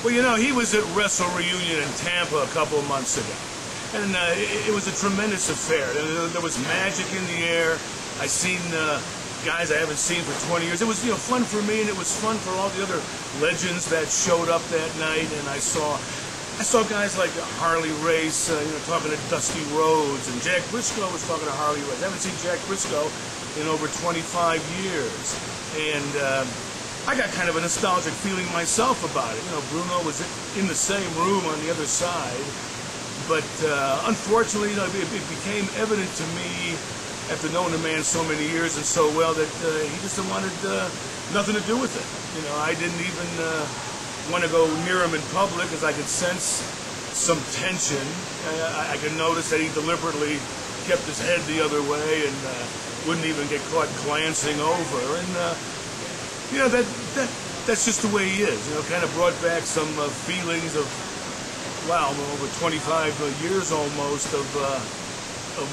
Well, you know, he was at WrestleReunion in Tampa a couple of months ago. And it was a tremendous affair. There was magic in the air. I seen guys I haven't seen for 20 years. It was, you know, fun for me, and it was fun for all the other legends that showed up that night. And I saw guys like Harley Race, talking to Dusty Rhodes, and Jack Briscoe was talking to Harley Race. I haven't seen Jack Briscoe in over 25 years. And I got kind of a nostalgic feeling myself about it. You know, Bruno was in the same room on the other side. But unfortunately, you know, it became evident to me, after knowing the man so many years and so well, that he just wanted nothing to do with it. You know, I didn't even want to go near him in public, as I could sense some tension. I could notice that he deliberately kept his head the other way and wouldn't even get caught glancing over. And you know, that's just the way he is. You know, kind of brought back some feelings of, wow, over 25 years almost of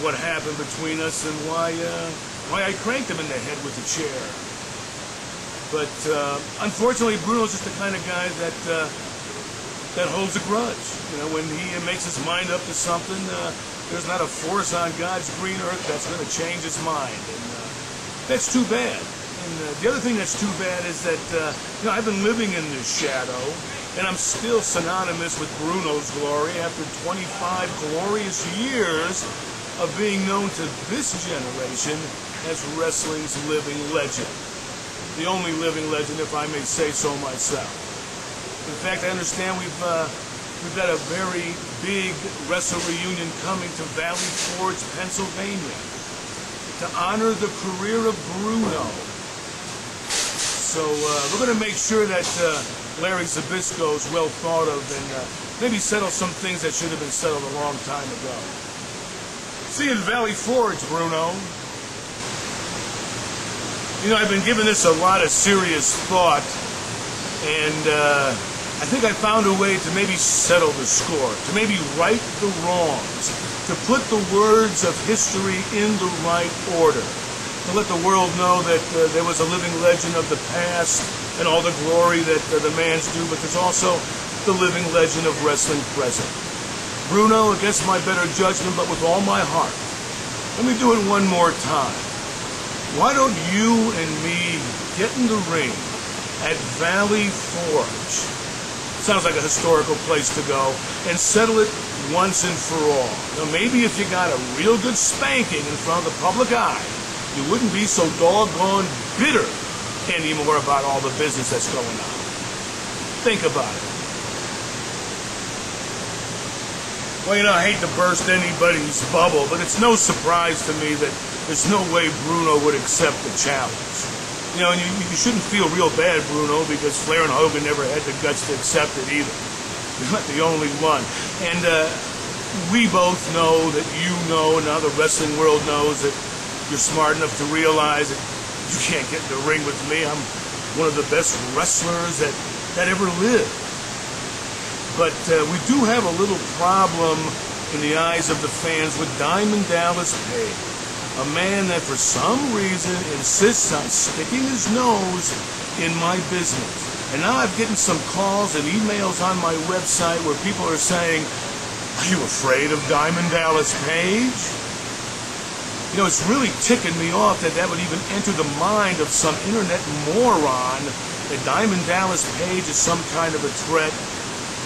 what happened between us and why I cranked him in the head with the chair. But unfortunately, Bruno's just the kind of guy that holds a grudge. You know, when he makes his mind up to something, there's not a force on God's green earth that's going to change his mind, and that's too bad. And the other thing that's too bad is that you know, I've been living in this shadow, and I'm still synonymous with Bruno's glory after 25 glorious years of being known to this generation as wrestling's living legend. The only living legend, if I may say so myself. In fact, I understand we've got a very big wrestle reunion coming to Valley Forge, Pennsylvania, to honor the career of Bruno. So we're going to make sure that Larry Zbyszko is well thought of, and maybe settle some things that should have been settled a long time ago. See you in Valley Forge, Bruno. You know, I've been giving this a lot of serious thought, and I think I found a way to maybe settle the score, to maybe right the wrongs, to put the words of history in the right order, to let the world know that there was a living legend of the past and all the glory that the man's due, but there's also the living legend of wrestling present. Bruno, against my better judgment, but with all my heart, let me do it one more time. Why don't you and me get in the ring at Valley Forge? Sounds like a historical place to go, and settle it once and for all. Now, maybe if you got a real good spanking in front of the public eye, you wouldn't be so doggone bitter anymore about all the business that's going on. Think about it. Well, you know, I hate to burst anybody's bubble, but it's no surprise to me that there's no way Bruno would accept the challenge. You know, and you shouldn't feel real bad, Bruno, because Flair and Hogan never had the guts to accept it either. You're not the only one. And we both know that you know, and now the wrestling world knows, that you're smart enough to realize that you can't get in the ring with me. I'm one of the best wrestlers that ever lived. But we do have a little problem in the eyes of the fans with Diamond Dallas Page, a man that for some reason insists on sticking his nose in my business. And now I'm getting some calls and emails on my website where people are saying, "Are you afraid of Diamond Dallas Page?" You know, it's really ticking me off that would even enter the mind of some internet moron that Diamond Dallas Page is some kind of a threat.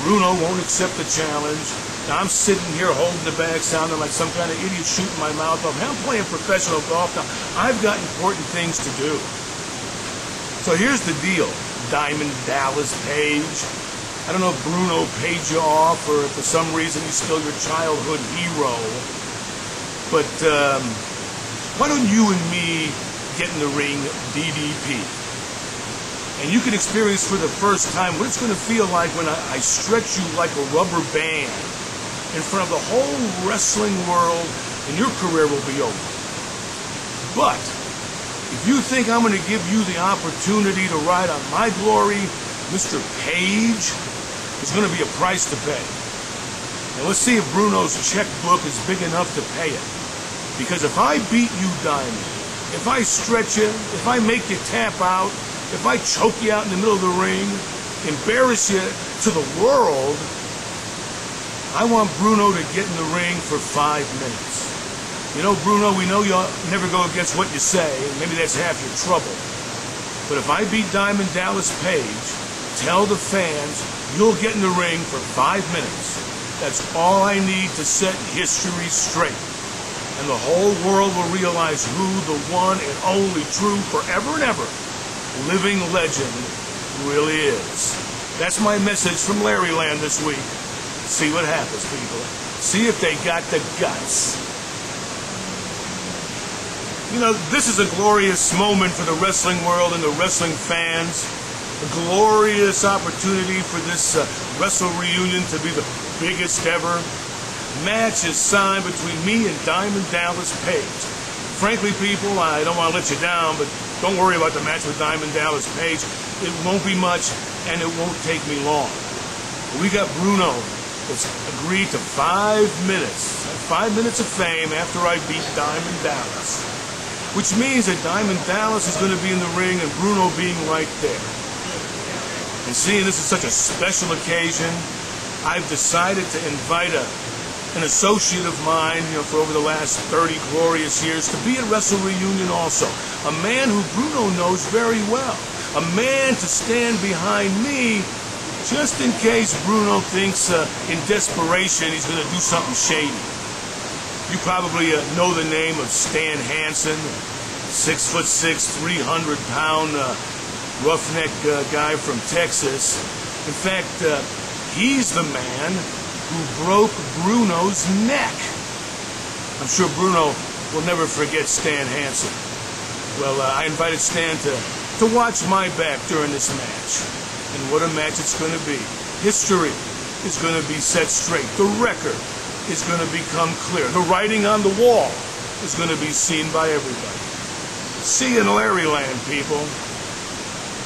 Bruno won't accept the challenge. Now I'm sitting here holding the bag, sounding like some kind of idiot shooting my mouth off. I'm playing professional golf now. I've got important things to do. So here's the deal, Diamond Dallas Page. I don't know if Bruno paid you off or if for some reason he's still your childhood hero. But why don't you and me get in the ring DDP? And you can experience for the first time what it's going to feel like when I stretch you like a rubber band in front of the whole wrestling world, and your career will be over. But if you think I'm going to give you the opportunity to ride on my glory, Mr. Page, there's going to be a price to pay. And let's see if Bruno's checkbook is big enough to pay it. Because if I beat you, Diamond, if I stretch you, if I make you tap out, if I choke you out in the middle of the ring, embarrass you to the world, I want Bruno to get in the ring for 5 minutes. You know, Bruno, we know you'll never go against what you say, and maybe that's half your trouble. But if I beat Diamond Dallas Page, tell the fans you'll get in the ring for 5 minutes. That's all I need to set history straight. And the whole world will realize who the one and only true, forever and ever, living legend really is. That's my message from Larry Land this week. See what happens, people. See if they got the guts. You know, this is a glorious moment for the wrestling world and the wrestling fans. A glorious opportunity for this Wrestle Reunion to be the biggest ever. Match is signed between me and Diamond Dallas Page. Frankly, people, I don't want to let you down, but don't worry about the match with Diamond Dallas Page. It won't be much, and it won't take me long. We got Bruno that's agreed to 5 minutes. 5 minutes of fame after I beat Diamond Dallas. Which means that Diamond Dallas is going to be in the ring and Bruno being right there. And seeing this is such a special occasion, I've decided to invite an associate of mine, for over the last 30 glorious years, to be at Wrestle Reunion also. A man who Bruno knows very well. A man to stand behind me just in case Bruno thinks in desperation he's going to do something shady. You probably know the name of Stan Hansen, 6'6", 300-pound roughneck guy from Texas. In fact, he's the man who broke Bruno's neck. I'm sure Bruno will never forget Stan Hansen. Well, I invited Stan to watch my back during this match. And what a match it's going to be. History is going to be set straight. The record is going to become clear. The writing on the wall is going to be seen by everybody. See you in Larry Land, people.